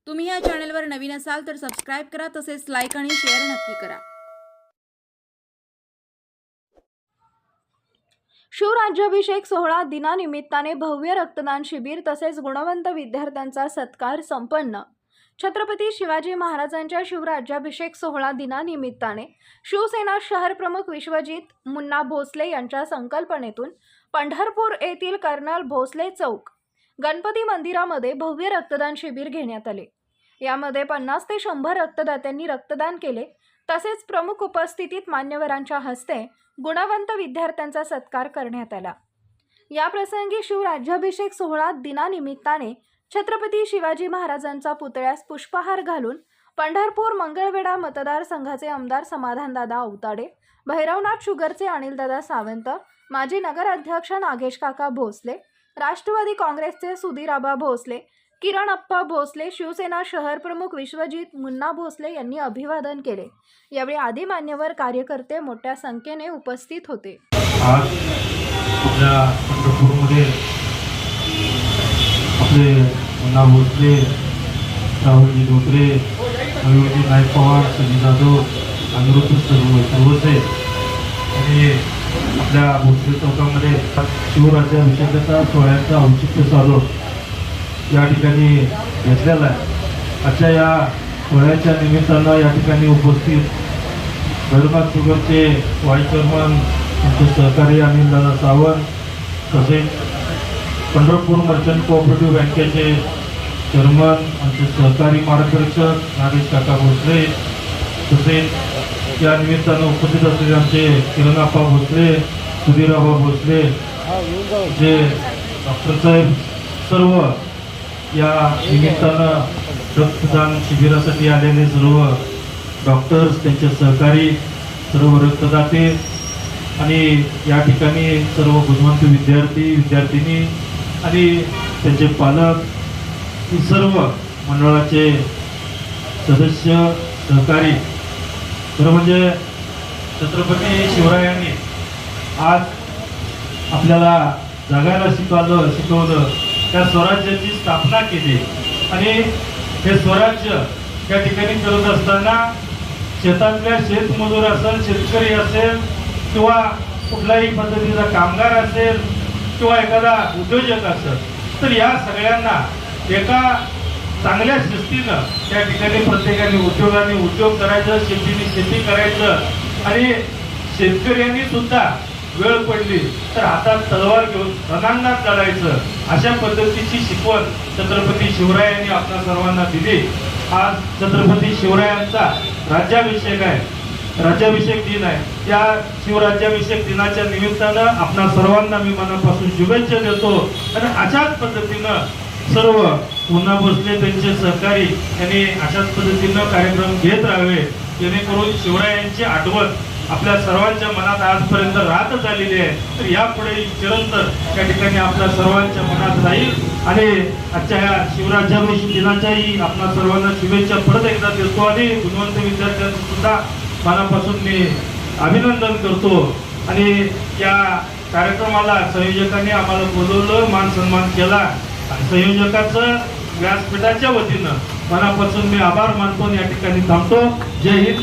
तुम्ही या चॅनलवर नवीन असाल तर सबस्क्राइब करा, तसेच लाईक आणि शेअर नक्की करा। शिवराज्याभिषेक सोहळा दिनानिमित्ताने भव्य रक्तदान शिबिर तसेच गुणवंत विद्यार्थ्यांचा सत्कार संपन्न। छत्रपती शिवाजी महाराजांच्या शिवराज्याभिषेक सोहळा दिनानिमित्ताने शिवसेना शहर प्रमुख विश्वजित मुन्ना भोसले यांच्या संकल्पनेतून पंढरपूर येथील कर्नल भोसले चौक गणपती मंदिरामध्ये भव्य रक्तदान शिबिर घेण्यात आले। यामध्ये 50 ते 100 रक्तदात्यांनी रक्तदान केले। तसेच प्रमुख उपस्थितीत मान्यवरांच्या हस्ते गुणवंत विद्यार्थ्यांचा सत्कार करण्यात आला। या प्रसंगी शिवराज्याभिषेक सोहळा दिनानिमित्ताने छत्रपती शिवाजी महाराजांचा पुतळ्यास पुष्पहार घालून पंढरपूर मंगळवेढा मतदारसंघाचे आमदार समाधानदादा अवताडे, भैरवनाथ शुगरचे अनिलदादा सावंत, माजी नगराध्यक्ष नागेश काका भोसले, राष्ट्रवादी काँग्रेसचे सुधीराबा भोसले, किरण अप्पा भोसले, शिवसेना शहर प्रमुख विश्वजित मुन्ना भोसले यांनी अभिवादन केले। यावेळी आदी मान्यवर कार्यकर्ते मोठ्या संख्येने उपस्थित होते। आज आपल्या पंढरपूरमध्ये आपले मुन्ना भोसले, राहुलजी धोत्रे, अयोजी नाईक पवार, सनी जाधव, अनिरुद्ध सर्वसे आणि आपल्या भोसले चौकामध्ये शिवराज्याभिषेकाचा सोहळ्याचं औचित्य साधून या ठिकाणी घेतलेला आहे। आजच्या या सोहळ्याच्या निमित्तानं या ठिकाणी उपस्थित भैरवनाथ शुगरचे व्हाईस चेअरमन, आमचे सहकारी अनिलदादा सावंत, तसेच पंढरपूर मर्चंट कोऑपरेटिव्ह बँकेचे चेअरमन, आमचे सहकारी मार्गदर्शक नागेश काका भोसले, तसेच या निमित्तानं उपस्थित असलेले आमचे किरणप्पा भोसले, सुधीराबा भोसले, जे डॉक्टर साहेब, सर्व या निमित्तानं रक्तदान शिबिरासाठी आलेले सर्व डॉक्टर्स, त्यांचे सहकारी, सर्व रक्तदाते आणि या ठिकाणी सर्व गुणवंत विद्यार्थी विद्यार्थिनी आणि त्यांचे पालक, ही सर्व मंडळाचे सदस्य सहकारी, खरं म्हणजे छत्रपती शिवरायांनी आज आपल्याला जगायला शिकवलं, त्या स्वराज्याची स्थापना केली आणि हे स्वराज्य या ठिकाणी करत असताना शेतातल्या शेतमजूर असेल, शेतकरी असेल किंवा कुठल्याही पद्धतीचा कामगार असेल किंवा एखादा उद्योजक असेल, तर या सगळ्यांना एका चांगल्या शिस्तीनं त्या ठिकाणी प्रत्येकाने उद्योग करायचं, शेतीने शेती करायचं आणि शेतकऱ्यांनी सुद्धा वेळ पडली तर हातात तलवार घेऊन रणांगणात लढायचं, अशा पद्धतीची शिकवण छत्रपती शिवरायांनी आपल्या सर्वांना दिली। आज छत्रपती शिवरायांचा राज्याभिषेक आहे, राज्याभिषेक दिन आहे। त्या शिवराज्याभिषेक दिनाच्या निमित्तानं आपल्या सर्वांना मी मनापासून शुभेच्छा देतो आणि अशाच पद्धतीनं सर्व मुन्ना भोसले, त्यांचे सहकारी यांनी अशाच पद्धतीनं कार्यक्रम घेत राहावे, जेणेकरून शिवरायांची आठवण आपल्या सर्वांच्या मनात आजपर्यंत राहत आलेली आहे, तर यापुढे चिरंतन त्या ठिकाणी आपल्या सर्वांच्या मनात राहील। आणि आजच्या ह्या शिवराज्याभिषेक दिनाच्याही आपल्या सर्वांना शुभेच्छा परत एकदा देतो आणि गुणवंत विद्यार्थ्यांचं सुद्धा मनापासून मी अभिनंदन करतो। आणि या कार्यक्रमाला संयोजकांनी आम्हाला बोलवलं, मान सन्मान केला, संयोजकाचं व्यासपीठाच्या वतीनं मनापासून मी आभार मानतो। या ठिकाणी थांबतो। जय हिंद,